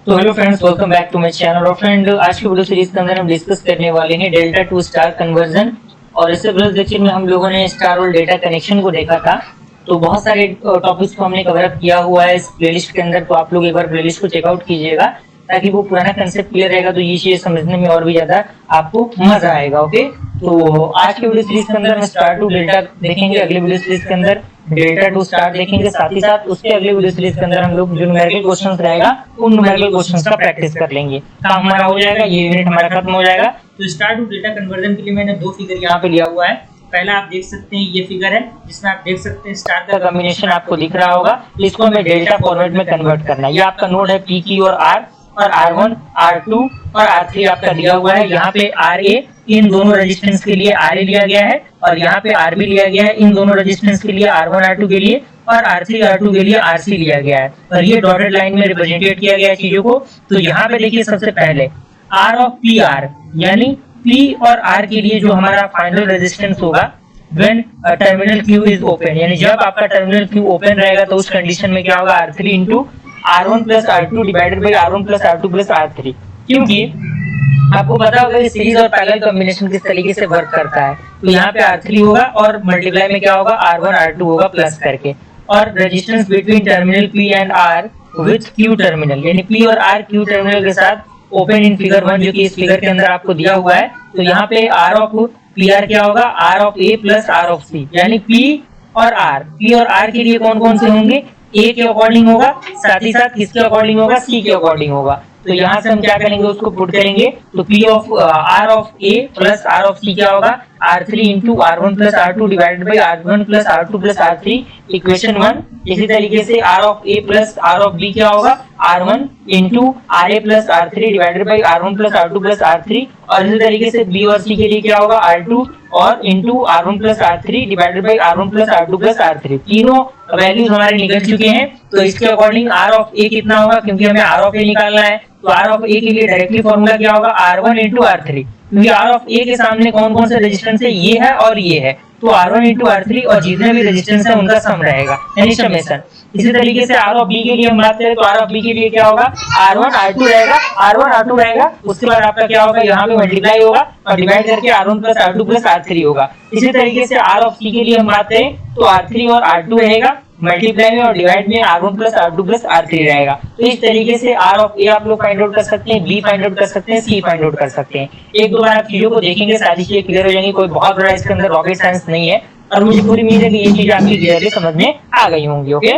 तो hello friends, welcome back to my channel. और friend, आज की वीडियो सीरीज के अंदर हम डिस्कस करने वाले हैं डेल्टा टू स्टार कन्वर्जन। और इससे प्लस लेक्चर में हम लोगों ने स्टार और डेटा कनेक्शन को देखा था। तो बहुत सारे टॉपिक्स को हमने कवर अप किया हुआ है इस प्लेलिस्ट के अंदर। तो आप लोग एक बार प्लेलिस्ट को चेकआउट कीजिएगा ताकि वो पुराना कंसेप्ट क्लियर रहेगा, तो ये चीज समझने में और भी ज्यादा आपको मजा आएगा। ओके, तो आज की वीडियो सीरीज के अंदर हम स्टार टू डेल्टा देखेंगे, अगले वीडियो सीरीज के अंदर डेल्टा टू स्टार देखेंगे, साथ ही साथ उसके अगले वीडियो सीरीज के अंदर हम लोग जो न्यूमेरिकल क्वेश्चंस रहेगा उन न्यूमेरिकल क्वेश्चंस का प्रैक्टिस कर लेंगे। काम हमारा हो जाएगा, ये यूनिट हमारा खत्म हो जाएगा। तो स्टार टू डेल्टा कन्वर्जन के लिए मैंने दो फिगर यहाँ पे लिया हुआ है। पहला आप देख सकते हैं, ये फिगर है जिसमें आप देख सकते हैं स्टार का कॉम्बिनेशन आपको दिख रहा होगा। इसको हमें डेल्टा फॉर्मेट में कन्वर्ट करना है। ये आपका नोड है पी की और आर, और R1, R2 और R3 आपका दिया हुआ है। यहाँ पे RA इन दोनों रेजिस्टेंस के लिए RA लिया गया है, और यहाँ पे RB लिया गया है इन दोनों रेजिस्टेंस के लिए R1, R2 के लिए, और R3, R2 के लिए RC लिया गया है। और ये डॉटेड लाइन में रिप्रेजेंटेट किया गया है चीजों को। तो यहाँ पे देखिए, सबसे पहले R ऑफ PR, यानी P और R के लिए जो हमारा फाइनल रेजिस्टेंस होगा when terminal Q is open, यानी जब आपका टर्मिनल Q ओपन रहेगा तो उस कंडीशन में क्या होगा, R3 into R1 plus R2 divided by R1 plus R2 plus R3। क्योंकि आपको पता होगा कि सीरीज और पैरेलल कॉम्बिनेशन किस तरीके से वर्क करता है। तो यहाँ पे R3 होगा और मल्टीप्लाई में क्या होगा, R1 R2 होगा प्लस करके, और resistance between terminal P and R with Q terminal, यानी P और R Q टर्मिनल के साथ ओपन इन फिगर 1, जो कि इस फिगर के अंदर आपको दिया हुआ है। तो यहाँ पे R ऑफ PR क्या होगा, R of A plus R of C, यानी P और R के लिए कौन कौन से होंगे, A के अकॉर्डिंग होगा, साथ ही साथ किसके अकॉर्डिंग होगा, C के अकॉर्डिंग होगा। तो यहाँ से हम क्या करेंगे, उसको पुट करेंगे। तो P of R of A plus R of C क्या होगा, R3 into R1 plus R2 divided by R1 plus R2 plus R3, equation 1। इसी तरीके से R of A plus R of B क्या होगा, R1 into RA plus R3 divided by R1 plus R2 plus R3, और इसी तरीके से B और C के लिए क्या होगा, R2 और into R1 plus R3 divided by R1 plus R2 plus R3। तीनों वैल्यूज हमारे निकल चुके हैं। तो इसके अकॉर्डिंग R ऑफ A कितना होगा, क्योंकि हमें R ऑफ A निकालना है। तो R ऑफ A के लिए डायरेक्टली फॉर्मूला क्या होगा, R1 इंटू R3, क्योंकि R ऑफ A के सामने कौन कौन से रेजिस्टेंस है, ये है और ये है। तो R1 इंटू R3 और जितने भी रेजिस्टेंस है उनका सम रहेगा, यानी समेशन। इसी तरीके से R ऑफ B के लिए हम बात करें तो R ऑफ B के लिए क्या होगा, R1 R2 रहेगा, R1 R2 रहेगा। उसके बाद आपका क्या होगा, यहाँ पे मल्टीप्लाई होगा और डिवाइड करके R1 plus R2 plus R3 होगा। इसी तरीके से R ऑफ C के लिए हम बात करें तो R3 और R2 रहेगा, मल्टीप्लाई में और डिवाइड में R1 plus R2 plus R3 रहेगा। तो इस तरीके से R ऑफ A आप लोग फाइंड आउट कर सकते हैं, B फाइंड आउट कर सकते हैं, C फाइंड आउट कर सकते हैं। एक दो बार आप चीजों को देखेंगे, सारी चीजें क्लियर हो जाएंगी। कोई बहुत बड़ा इसके अंदर रॉकेट साइंस नहीं है, और मुझे पूरी उम्मीद है कि ये चीज आपकी क्लियरली समझ में आ गई होंगी। ओके।